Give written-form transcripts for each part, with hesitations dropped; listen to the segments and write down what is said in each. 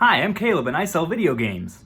Hi, I'm Caleb and I sell video games.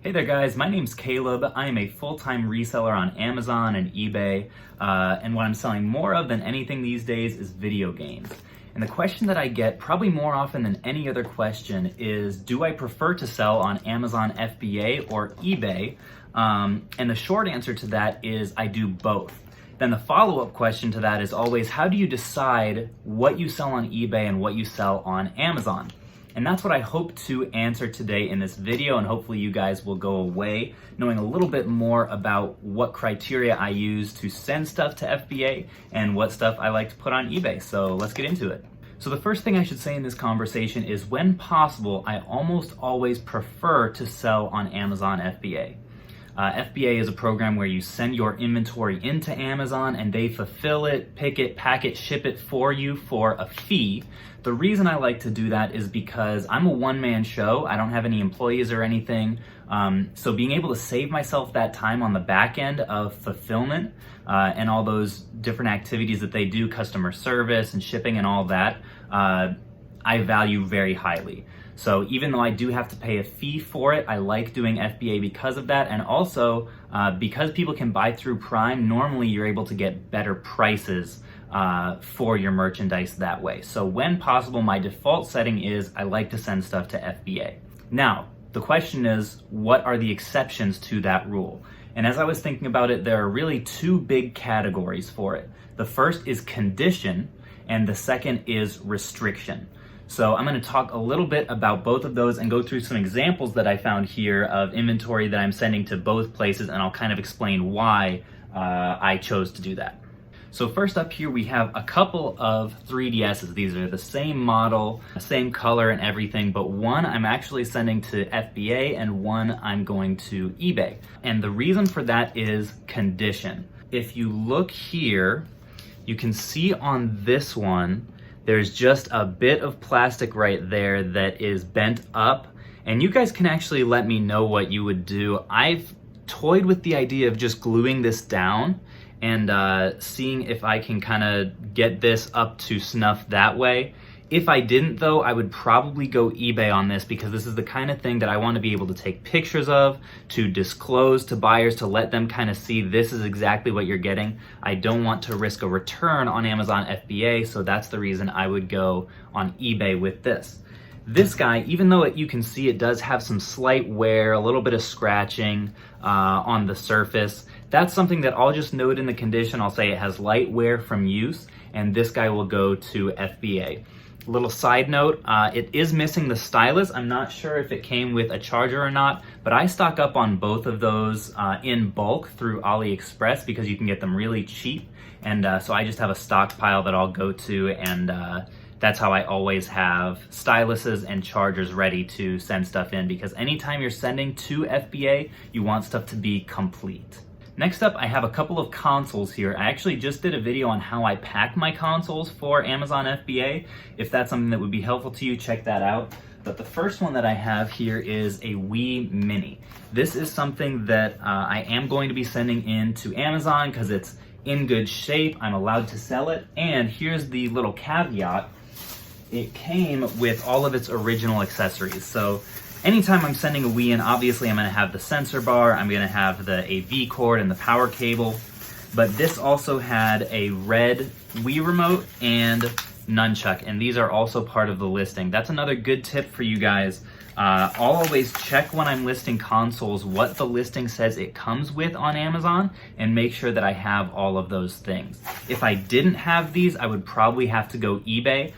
Hey there guys, my name's Caleb. I am a full-time reseller on Amazon and eBay, and what I'm selling more of than anything these days is video games. And the question that I get probably more often than any other question is, do I prefer to sell on Amazon FBA or eBay? And the short answer to that is I do both. Then the follow-up question to that is always, how do you decide what you sell on eBay and what you sell on Amazon? And that's what I hope to answer today in this video, and hopefully you guys will go away knowing a little bit more about what criteria I use to send stuff to FBA and what stuff I like to put on eBay. So let's get into it. So the first thing I should say in this conversation is, when possible, I almost always prefer to sell on Amazon FBA. FBA is a program where you send your inventory into Amazon and they fulfill it, pick it, pack it, ship it for you for a fee. The reason I like to do that is because I'm a one-man show. I don't have any employees or anything. So being able to save myself that time on the back end of fulfillment and all those different activities that they do, customer service and shipping and all that, I value very highly. So even though I do have to pay a fee for it, I like doing FBA because of that. And also, because people can buy through Prime, normally you're able to get better prices for your merchandise that way. So when possible, my default setting is I like to send stuff to FBA. Now, the question is, what are the exceptions to that rule? And as I was thinking about it, there are really two big categories for it. The first is condition, and the second is restriction. So I'm going to talk a little bit about both of those and go through some examples that I found here of inventory that I'm sending to both places, and I'll kind of explain why I chose to do that. So first up here we have a couple of 3DSs. These are the same model, same color and everything, but one I'm actually sending to FBA and one I'm going to eBay. And the reason for that is condition. If you look here, you can see on this one, there's just a bit of plastic right there that is bent up, and you guys can actually let me know what you would do. I've toyed with the idea of just gluing this down and seeing if I can kind of get this up to snuff that way. If I didn't though, I would probably go eBay on this, because this is the kind of thing that I want to be able to take pictures of, to disclose to buyers, to let them kind of see this is exactly what you're getting. I don't want to risk a return on Amazon FBA, so that's the reason I would go on eBay with this. This guy, even though you can see it does have some slight wear, a little bit of scratching on the surface, that's something that I'll just note in the condition. I'll say it has light wear from use, and this guy will go to FBA. Little side note, it is missing the stylus. I'm not sure if it came with a charger or not, but I stock up on both of those in bulk through AliExpress because you can get them really cheap. And so I just have a stockpile that I'll go to, and that's how I always have styluses and chargers ready to send stuff in, because anytime you're sending to FBA, you want stuff to be complete. Next up, I have a couple of consoles here. I actually just did a video on how I pack my consoles for Amazon FBA. If that's something that would be helpful to you, check that out. But the first one that I have here is a Wii Mini. This is something that I am going to be sending in to Amazon because it's in good shape. I'm allowed to sell it. And here's the little caveat. It came with all of its original accessories. So anytime I'm sending a Wii in, obviously I'm going to have the sensor bar, I'm going to have the AV cord and the power cable, but this also had a red Wii remote and nunchuck, and these are also part of the listing. That's another good tip for you guys. I'll always check when I'm listing consoles what the listing says it comes with on Amazon and make sure that I have all of those things. If I didn't have these, I would probably have to go eBay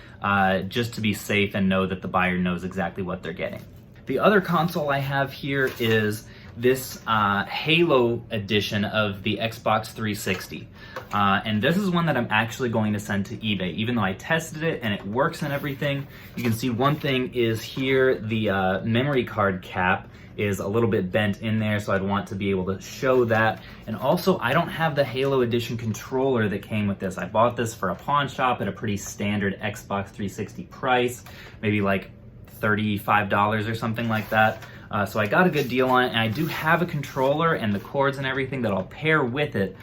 just to be safe and know that the buyer knows exactly what they're getting. The other console I have here is this Halo edition of the Xbox 360. And this is one that I'm actually going to send to eBay. Even though I tested it and it works and everything, you can see one thing is here, the memory card cap is a little bit bent in there, so I'd want to be able to show that. And also, I don't have the Halo Edition controller that came with this. I bought this for a pawn shop at a pretty standard Xbox 360 price, maybe like $35 or something like that. So I got a good deal on it, and I do have a controller and the cords and everything that I'll pair with it,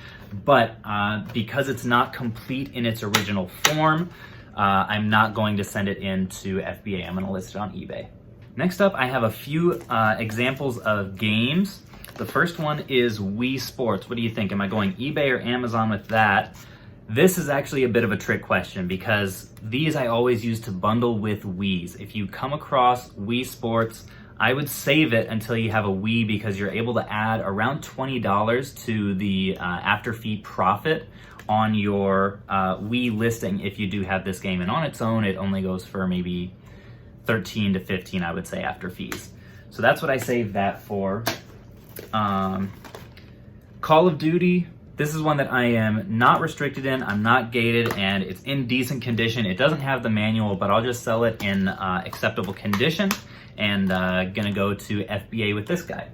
but because it's not complete in its original form, I'm not going to send it into FBA. I'm going to list it on eBay. Next up, I have a few examples of games. The first one is Wii Sports. What do you think? Am I going eBay or Amazon with that? This is actually a bit of a trick question because these I always use to bundle with Wiis. If you come across Wii Sports, I would save it until you have a Wii because you're able to add around $20 to the after fee profit on your Wii listing if you do have this game. And on its own, it only goes for maybe 13 to 15, I would say, after fees. So that's what I saved that for. Call of Duty, this is one that I am not restricted in, I'm not gated, and it's in decent condition. It doesn't have the manual, but I'll just sell it in acceptable condition, and gonna go to FBA with this guy.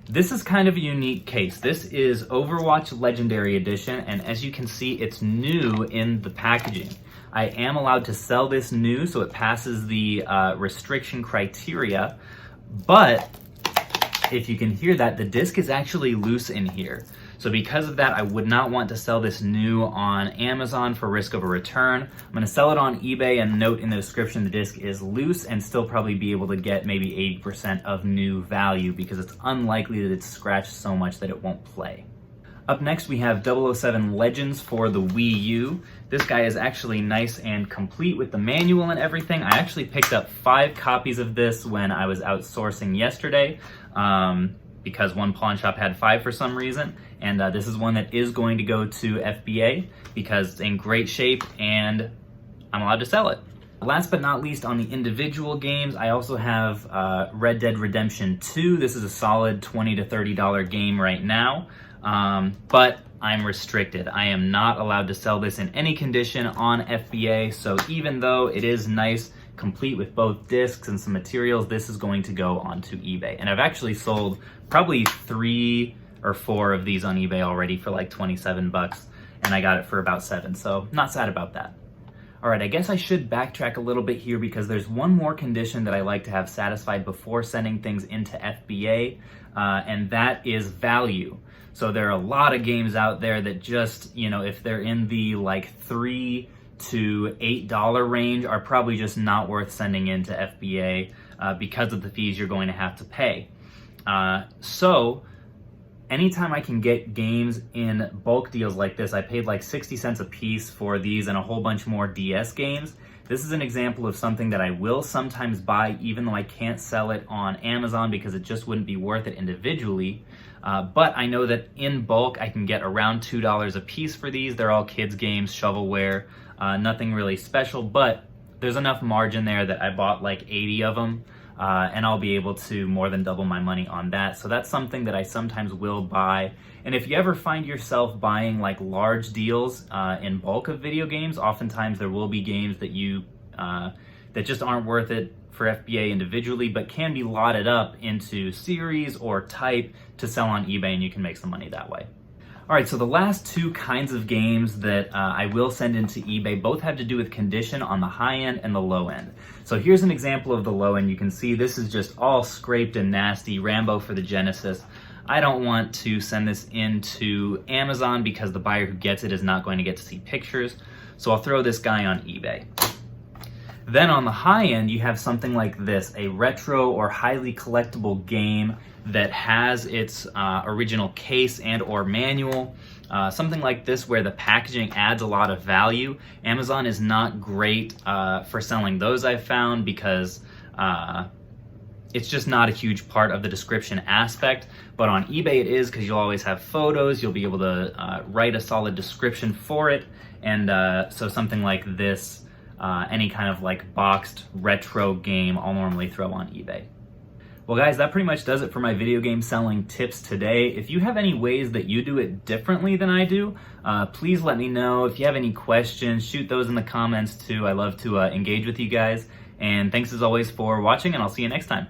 This is kind of a unique case. This is Overwatch Legendary Edition, and as you can see, it's new in the packaging. I am allowed to sell this new, so it passes the restriction criteria, but if you can hear that, the disc is actually loose in here. So because of that, I would not want to sell this new on Amazon for risk of a return. I'm gonna sell it on eBay, and note in the description the disc is loose and still probably be able to get maybe 80% of new value because it's unlikely that it's scratched so much that it won't play. Up next, we have 007 Legends for the Wii U. This guy is actually nice and complete with the manual and everything. I actually picked up 5 copies of this when I was outsourcing yesterday because one pawn shop had 5 for some reason. And this is one that is going to go to FBA because it's in great shape and I'm allowed to sell it. Last but not least, on the individual games, I also have Red Dead Redemption 2. This is a solid $20 to $30 game right now. But I'm restricted. I am not allowed to sell this in any condition on FBA, so even though it is nice, complete with both discs and some materials, this is going to go onto eBay. And I've actually sold probably 3 or 4 of these on eBay already for like 27 bucks, and I got it for about 7, so not sad about that. All right, I guess I should backtrack a little bit here because there's one more condition that I like to have satisfied before sending things into FBA, and that is value. So there are a lot of games out there that just, you know, if they're in the like $3 to $8 range are probably just not worth sending into FBA because of the fees you're going to have to pay. So anytime I can get games in bulk deals like this, I paid like 60 cents a piece for these and a whole bunch more DS games. This is an example of something that I will sometimes buy even though I can't sell it on Amazon because it just wouldn't be worth it individually. But I know that in bulk I can get around $2 a piece for these. They're all kids games, shovelware, nothing really special, but there's enough margin there that I bought like 80 of them. And I'll be able to more than double my money on that. So that's something that I sometimes will buy. And if you ever find yourself buying like large deals in bulk of video games, oftentimes there will be games that you that just aren't worth it for FBA individually, but can be lotted up into series or type to sell on eBay, and you can make some money that way. All right, so the last 2 kinds of games that I will send into eBay both have to do with condition on the high end and the low end. So here's an example of the low end. You can see this is just all scraped and nasty, Rambo for the Genesis. I don't want to send this into Amazon because the buyer who gets it is not going to get to see pictures. So I'll throw this guy on eBay. Then on the high end, you have something like this, a retro or highly collectible game that has its original case and or manual. Something like this where the packaging adds a lot of value. Amazon is not great for selling those, I've found, because it's just not a huge part of the description aspect. But on eBay it is, because you'll always have photos, you'll be able to write a solid description for it. And so something like this, any kind of like boxed retro game, I'll normally throw on eBay. Well guys, that pretty much does it for my video game selling tips today. If you have any ways that you do it differently than I do, please let me know. If you have any questions, shoot those in the comments too. I love to engage with you guys. And thanks as always for watching, and I'll see you next time.